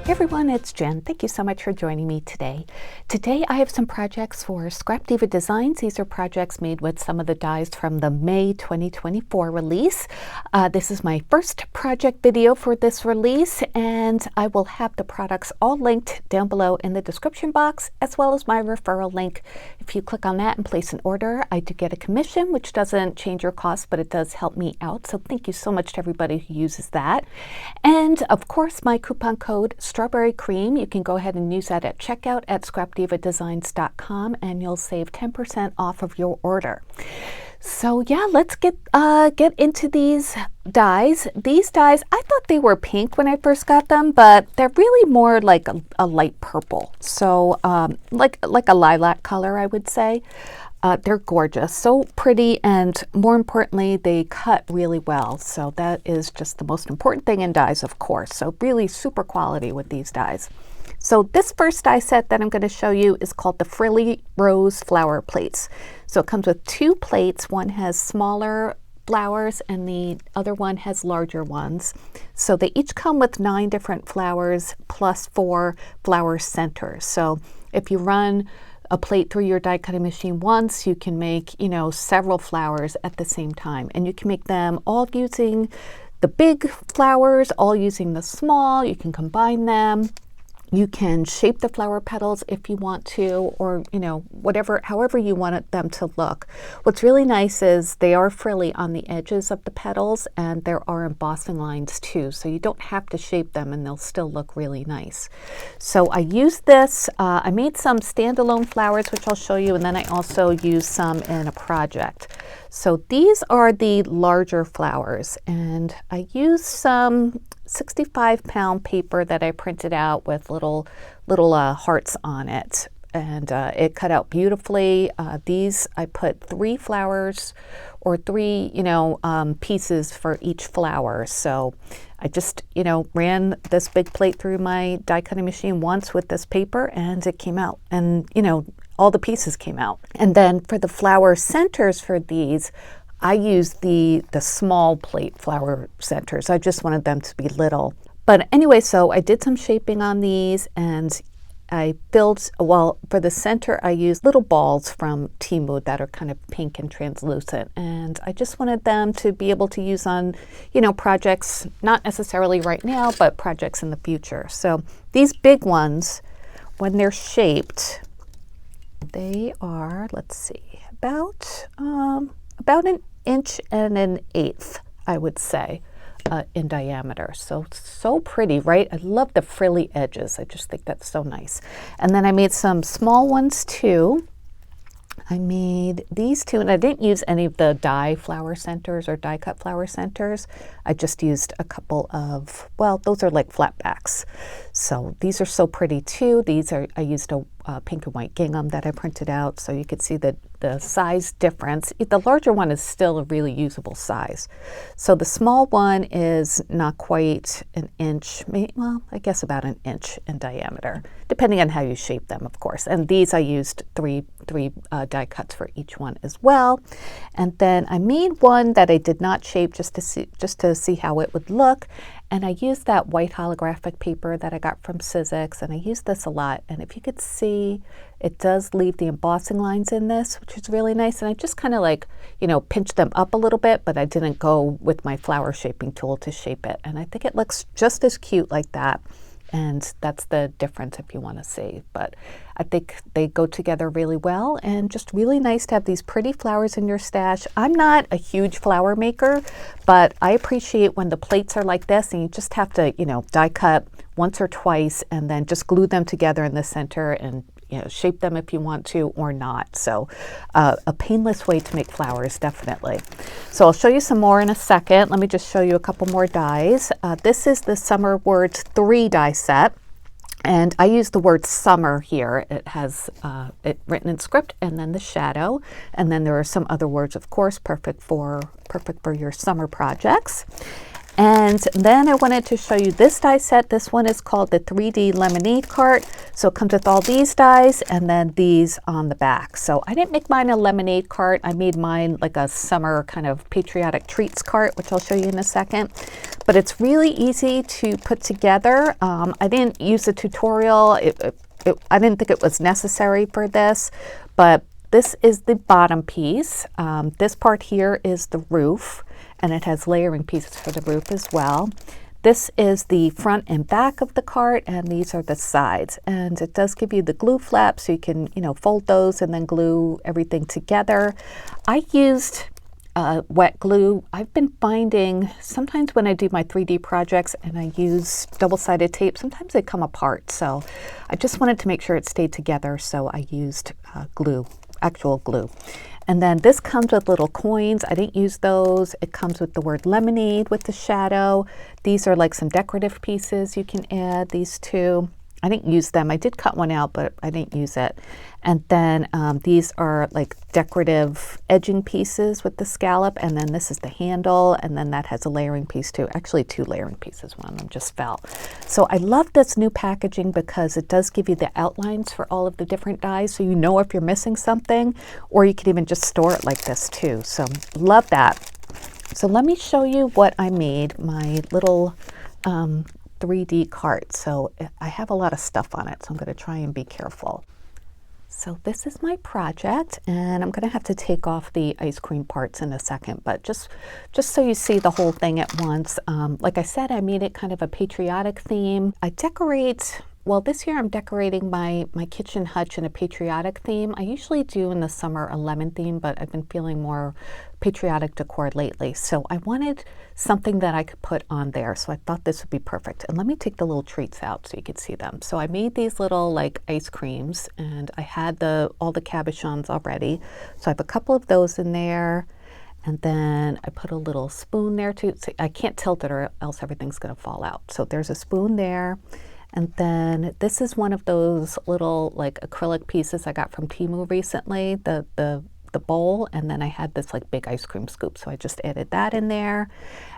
Hey everyone, it's Jen. Thank you so much for joining me today. Today I have some projects for Scrap Diva Designs. These are projects made with some of the dies from the May 2024 release. This is my first project video for this release, and I will have the products all linked down below in the description box, as well as my referral link. If you click on that and place an order, I do get a commission, which doesn't change your cost, but it does help me out. So thank you so much to everybody who uses that. And of course, my coupon code Strawberry Cream, you can go ahead and use that at checkout at scrapdivadesigns.com, and you'll save 10% off of your order. So yeah, let's get into these dies. These dies, I thought they were pink when I first got them, but they're really more like a light purple. So like a lilac color, I would say. They're gorgeous, so pretty, and more importantly, they cut really well. So that is just the most important thing in dies, of course. So really super quality with these dies. So this first die set that I'm going to show you is called the Frilly Rose Flower Plates. So it comes with two plates. One has smaller flowers and the other one has larger ones. So they each come with 9 different flowers plus 4 flower centers. So if you run a plate through your die cutting machine once, you can make, several flowers at the same time, and you can make them all using the big flowers, all using the small. You can combine them. You can shape the flower petals if you want to, or however you want them to look. What's really nice is they are frilly on the edges of the petals, and there are embossing lines too, so you don't have to shape them and they'll still look really nice. So I used this, I made some standalone flowers, which I'll show you, and then I also used some in a project. So these are the larger flowers, and I used some 65-pound paper that I printed out with little hearts on it, and it cut out beautifully. These I put 3 flowers or 3 pieces for each flower. So I just ran this big plate through my die cutting machine once with this paper, and it came out, and all the pieces came out. And then for the flower centers for these, I used the small plate flower centers. I just wanted them to be little. But anyway, so I did some shaping on these, and I filled, for the center, I used little balls from Temu that are kind of pink and translucent. And I just wanted them to be able to use on, projects, not necessarily right now, but projects in the future. So these big ones, when they're shaped, they are, let's see, about an inch and an eighth, I would say, in diameter. So pretty, right? I love the frilly edges. I just think that's so nice. And then I made some small ones too. I made these 2, and I didn't use any of the die flower centers or die cut flower centers. I just used a couple of, those are like flat backs. So these are so pretty too. I used a pink and white gingham that I printed out, so you could see the size difference. The larger one is still a really usable size. So the small one is not quite an inch, I guess about an inch in diameter, depending on how you shape them, of course. And these I used three die cuts for each one as well. And then I made one that I did not shape just to see how it would look. And I used that white holographic paper that I got from Sizzix, and I used this a lot. And if you could see, it does leave the embossing lines in this, which is really nice. And I just kind of pinched them up a little bit, but I didn't go with my flower shaping tool to shape it. And I think it looks just as cute like that. And that's the difference if you want to see. But I think they go together really well, and just really nice to have these pretty flowers in your stash. I'm not a huge flower maker, but I appreciate when the plates are like this and you just have to, die cut once or twice and then just glue them together in the center and shape them if you want to or not. So a painless way to make flowers, definitely. So I'll show you some more in a second. Let me just show you a couple more dies. This is the Summer Words 3 die set. And I use the word summer here. It has it written in script, and then the shadow. And then there are some other words, of course, perfect for your summer projects. And then I wanted to show you this die set. This one is called the 3D Lemonade Cart. So it comes with all these dies and then these on the back. So I didn't make mine a lemonade cart. I made mine like a summer kind of patriotic treats cart, which I'll show you in a second. But it's really easy to put together. I didn't use a tutorial. I didn't think it was necessary for this, but this is the bottom piece. This part here is the roof, and it has layering pieces for the roof as well. This is the front and back of the cart, and these are the sides. And it does give you the glue flap, so you can, fold those and then glue everything together. I used wet glue. I've been finding sometimes when I do my 3D projects and I use double-sided tape, sometimes they come apart. So I just wanted to make sure it stayed together, so I used glue, actual glue. And then this comes with little coins. I didn't use those. It comes with the word lemonade with the shadow. These are like some decorative pieces you can add, these two. I didn't use them. I did cut one out, but I didn't use it. And then these are like decorative edging pieces with the scallop. And then this is the handle. And then that has a layering piece too. Actually, 2 layering pieces. One of them just fell. So I love this new packaging because it does give you the outlines for all of the different dies. So you know if you're missing something, or you can even just store it like this too. So love that. So let me show you what I made, my little 3D cart. So I have a lot of stuff on it, so I'm going to try and be careful. So this is my project, and I'm going to have to take off the ice cream parts in a second, but just so you see the whole thing at once. Like I said, I made it kind of a patriotic theme. I decorate, well, this year I'm decorating my kitchen hutch in a patriotic theme. I usually do in the summer a lemon theme, but I've been feeling more patriotic decor lately. So I wanted something that I could put on there. So I thought this would be perfect. And let me take the little treats out so you could see them. So I made these little like ice creams, and I had all the cabochons already. So I have a couple of those in there. And then I put a little spoon there too. So I can't tilt it or else everything's going to fall out. So there's a spoon there. And then this is one of those little like acrylic pieces I got from Temu recently, the bowl, and then I had this like big ice cream scoop, so I just added that in there.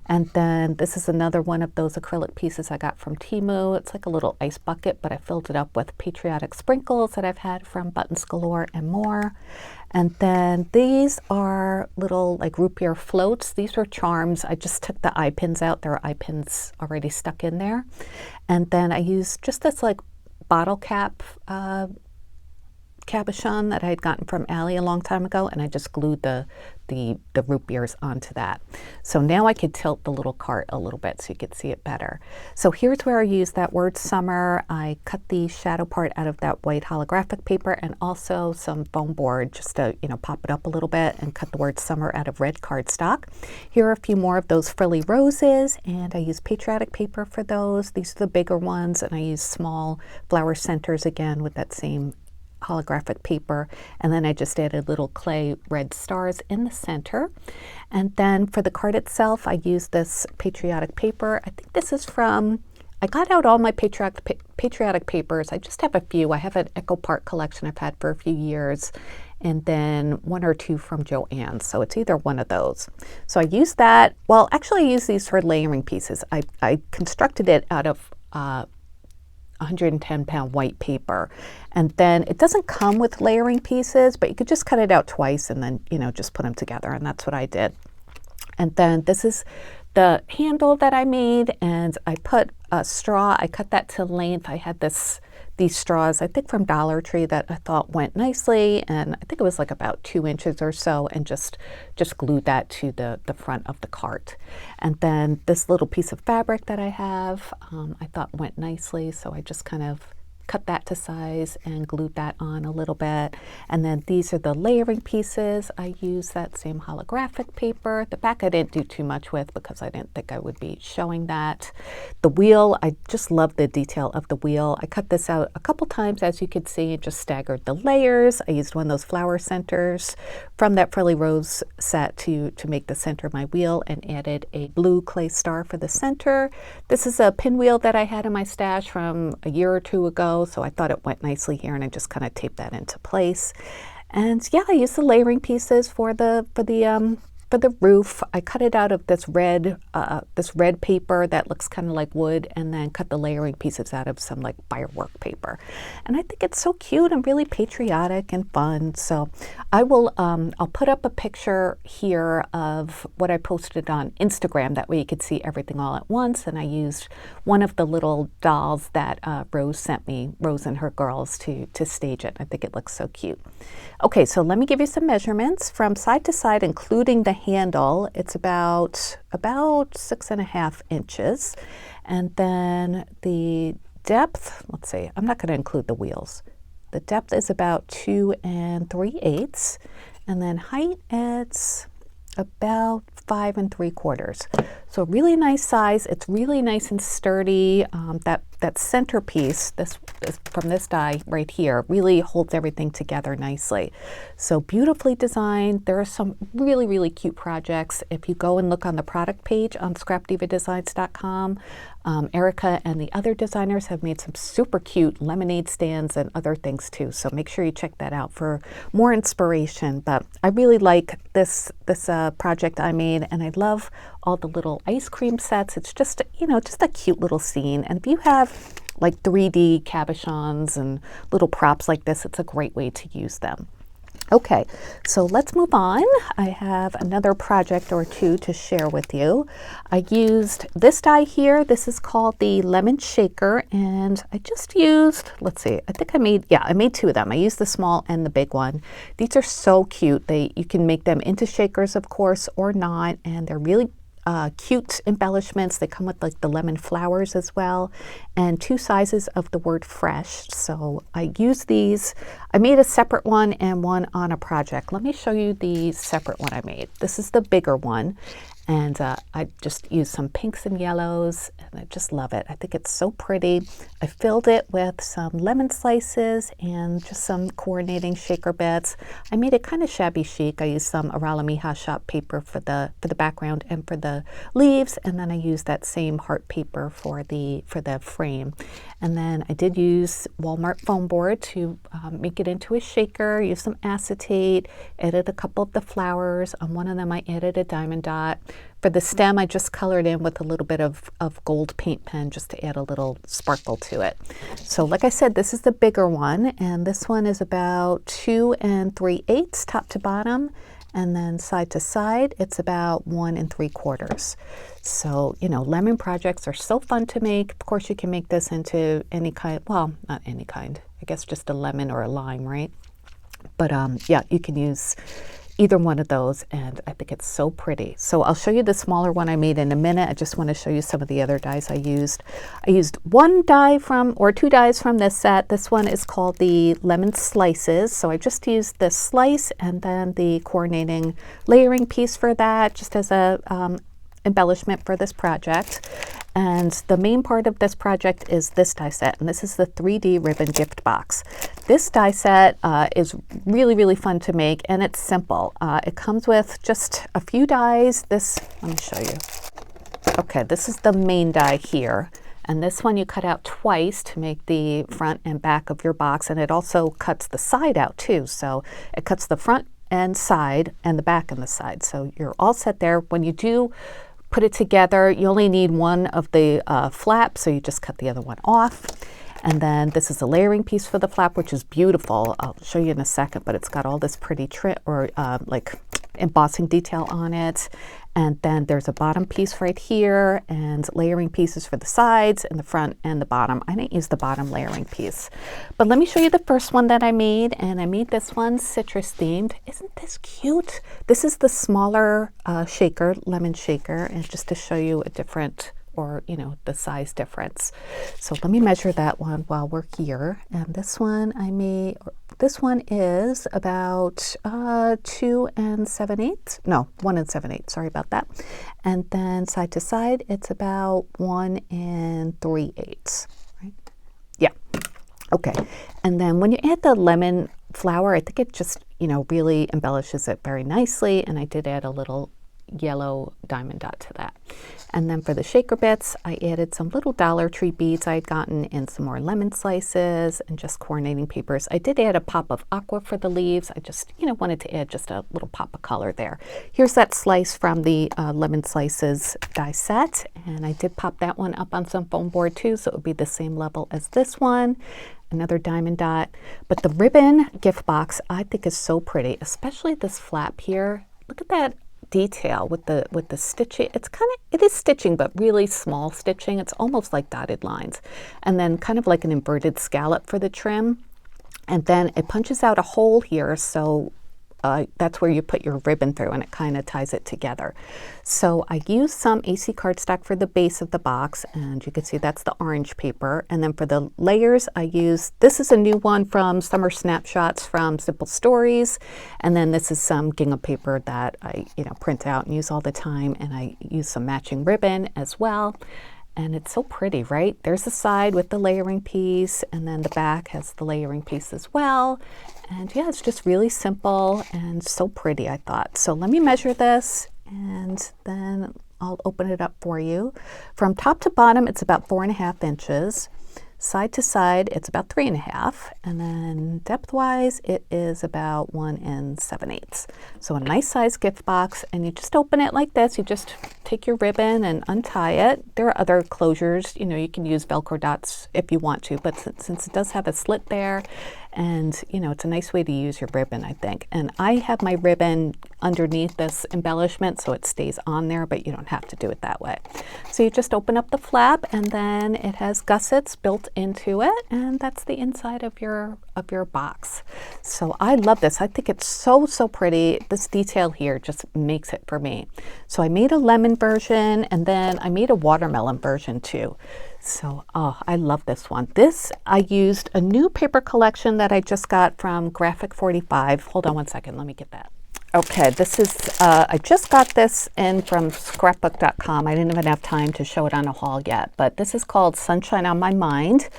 And then this is another one of those acrylic pieces I got from Temu. It's like a little ice bucket, but I filled it up with patriotic sprinkles that I've had from Buttons Galore and more. And then these are little like root beer floats. These are charms. I just took the eye pins out. There are eye pins already stuck in there. And then I used just this like bottle cap cabochon that I had gotten from Allie a long time ago, and I just glued the root beers onto that. So now I could tilt the little cart a little bit so you could see it better. So here's where I used that word summer. I cut the shadow part out of that white holographic paper and also some foam board just to pop it up a little bit, and cut the word summer out of red cardstock. Here are a few more of those frilly roses, and I used patriotic paper for those. These are the bigger ones, and I used small flower centers again with that same holographic paper, and then I just added little clay red stars in the center. And then for the card itself, I used this patriotic paper. I think this is from, I got out all my patriotic papers. I just have a few. I have an Echo Park collection I've had for a few years, and then 1 or 2 from Joanne. So it's either one of those. So I used that. Well, actually I used these for layering pieces. I constructed it out of 110-pound white paper. And then it doesn't come with layering pieces, but you could just cut it out twice and then, just put them together. And that's what I did. And then this is the handle that I made, and I put a straw. I cut that to length. I had these straws, I think from Dollar Tree, that I thought went nicely, and I think it was like about 2 inches or so, and just glued that to the front of the cart. And then this little piece of fabric that I have, I thought went nicely, so I just kind of cut that to size and glued that on a little bit. And then these are the layering pieces. I used that same holographic paper. The back I didn't do too much with because I didn't think I would be showing that. The wheel, I just love the detail of the wheel. I cut this out a couple times, as you could see, and just staggered the layers. I used one of those flower centers from that Frilly Rose set to make the center of my wheel, and added a blue clay star for the center. This is a pinwheel that I had in my stash from a year or 2 ago, so I thought it went nicely here, and I just kind of taped that into place. And yeah, I used the layering pieces for the for the roof, I cut it out of this red paper that looks kind of like wood, and then cut the layering pieces out of some like firework paper. And I think it's so cute and really patriotic and fun. So I will, I'll put up a picture here of what I posted on Instagram. That way you could see everything all at once. And I used one of the little dolls that Rose sent me, Rose and her girls, to stage it. I think it looks so cute. Okay, so let me give you some measurements from side to side, including the handle. It's about 6.5 inches. And then the depth, let's see, I'm not going to include the wheels. The depth is about 2 3/8. And then height, it's about 5 3/4. So really nice size. It's really nice and sturdy. That centerpiece, this from this die right here, really holds everything together nicely. So beautifully designed. There are some really, really cute projects. If you go and look on the product page on scrapdivadesigns.com, Erica and the other designers have made some super cute lemonade stands and other things too. So make sure you check that out for more inspiration. But I really like this project I made, and I love all the little ice cream sets. It's just, just a cute little scene. And if you have like 3D cabochons and little props like this, it's a great way to use them. Okay, so let's move on. I have another project or two to share with you. I used this die here. This is called the Lemon Shaker, and I just used, let's see, I think I made two of them. I used the small and the big one. These are so cute. You can make them into shakers, of course, or not, and they're really cute embellishments. They come with like the lemon flowers as well, and 2 sizes of the word fresh. So I use these. I made a separate one and one on a project. Let me show you the separate one I made. This is the bigger one, and I just used some pinks and yellows, and I just love it. I think it's so pretty. I filled it with some lemon slices and just some coordinating shaker bits. I made it kind of shabby chic. I used some Arala shop paper for the background and for the leaves, and then I used that same heart paper for the frame. And then I did use Walmart foam board to make it into a shaker. Use some acetate, added a couple of the flowers. On one of them I added a diamond dot. For the stem, I just colored in with a little bit of gold paint pen just to add a little sparkle to it. So like I said, this is the bigger one, and this one is about 2 3/8 top to bottom, and then side to side, it's about 1 3/4. So, lemon projects are so fun to make. Of course, you can make this into any kind, well, not any kind, I guess just a lemon or a lime, right? But yeah, you can use either one of those, and I think it's so pretty. So I'll show you the smaller one I made in a minute. I just want to show you some of the other dies I used. I used 2 dies from this set. This one is called the Lemon Slices. So I just used the slice and then the coordinating layering piece for that, just as a embellishment for this project. And the main part of this project is this die set, and this is the 3D ribbon gift box. This die set is really, really fun to make, and it's simple. It comes with just a few dies. Let me show you. Okay, this is the main die here. And this one you cut out twice to make the front and back of your box, and it also cuts the side out too. So it cuts the front and side and the back and the side. So you're all set there. When you do put it together, you only need one of the flaps, so you just cut the other one off. And then this is a layering piece for the flap, which is beautiful. I'll show you in a second, but it's got all this pretty like embossing detail on it. And then there's a bottom piece right here and layering pieces for the sides and the front and the bottom. I didn't use the bottom layering piece. But let me show you the first one that I made, and I made this one citrus themed. Isn't this cute? This is the smaller shaker, lemon shaker, and just to show you a different, or the size difference. So let me measure that one while we're here. And this one I made, this one is about 2 7/8. No, 1 7/8. Sorry about that. And then side to side, it's about 1 3/8. Right? Yeah. Okay. And then when you add the lemon flower, I think it just really embellishes it very nicely. And I did add a little yellow diamond dot to that. And then for the shaker bits, I added some little Dollar Tree beads I had gotten and some more lemon slices and just coordinating papers. I did add a pop of aqua for the leaves. I just, wanted to add just a little pop of color there. Here's that slice from the lemon slices die set, and I did pop that one up on some foam board too, so it would be the same level as this one. Another diamond dot. But the ribbon gift box I think is so pretty, especially this flap here. Look at that detail with the stitching. It is stitching, but really small stitching. It's almost like dotted lines, and then kind of like an inverted scallop for the trim, and then it punches out a hole here, so that's where you put your ribbon through, and it kind of ties it together. So I used some AC cardstock for the base of the box, and you can see that's the orange paper. And then for the layers, I used, this is a new one from Summer Snapshots from Simple Stories, and then this is some gingham paper that I print out and use all the time, and I use some matching ribbon as well. And it's so pretty, right? There's the side with the layering piece, and then the back has the layering piece as well. And yeah, it's just really simple and so pretty, I thought. So let me measure this, and then I'll open it up for you. From top to bottom, it's about 4.5 inches. Side to side, it's about 3.5, and then depth-wise, it is about 1 7/8. So a nice size gift box, and you just open it like this. You just take your ribbon and untie it. There are other closures, you can use Velcro dots if you want to, but since it does have a slit there, and it's a nice way to use your ribbon, I think. And I have my ribbon underneath this embellishment so it stays on there, but you don't have to do it that way. So you just open up the flap, and then it has gussets built into it, and that's the inside of your box. So I love this. I think it's so pretty. This detail here just makes it for me. So I made a lemon version, and then I made a watermelon version too. So, I love this one. This, I used a new paper collection that I just got from Graphic 45. Hold on one second, let me get that. Okay, this is, I just got this in from scrapbook.com. I didn't even have time to show it on a haul yet, but this is called Sunshine on My Mind,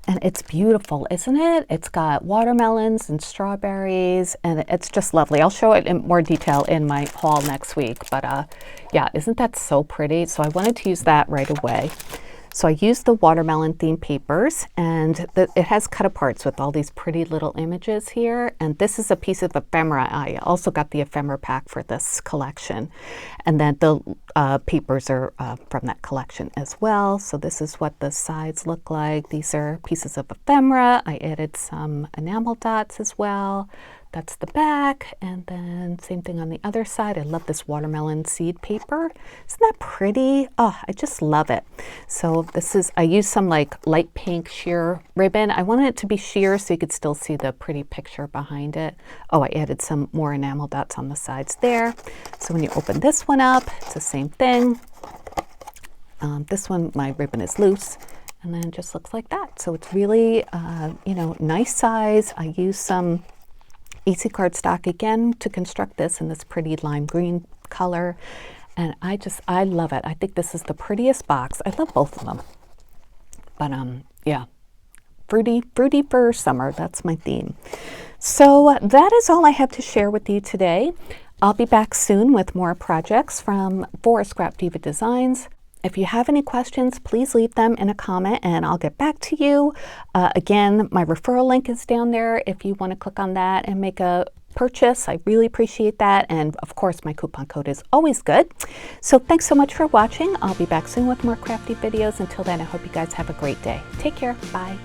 and it's beautiful, isn't it? It's got watermelons and strawberries, and it's just lovely. I'll show it in more detail in my haul next week, but yeah, isn't that so pretty? So I wanted to use that right away. So I used the watermelon themed papers, and it has cut aparts with all these pretty little images here. And this is a piece of ephemera. I also got the ephemera pack for this collection. And then the papers are from that collection as well. So this is what the sides look like. These are pieces of ephemera. I added some enamel dots as well. That's the back, and then same thing on the other side. I love this watermelon seed paper. Isn't that pretty? Oh, I just love it. So this is, I used some like light pink sheer ribbon. I wanted it to be sheer so you could still see the pretty picture behind it. Oh, I added some more enamel dots on the sides there. So when you open this one up, it's the same thing. This one, my ribbon is loose, and then it just looks like that. So it's really, nice size. I used some AC cardstock again to construct this in this pretty lime green color, and I love it. I think this is the prettiest box. I love both of them, but yeah, fruity for summer. That's my theme. So that is all I have to share with you today. I'll be back soon with more projects for Scrap Diva Designs. If you have any questions, please leave them in a comment and I'll get back to you. Again, my referral link is down there if you want to click on that and make a purchase. I really appreciate that. And of course, my coupon code is always good. So thanks so much for watching. I'll be back soon with more crafty videos. Until then, I hope you guys have a great day. Take care. Bye.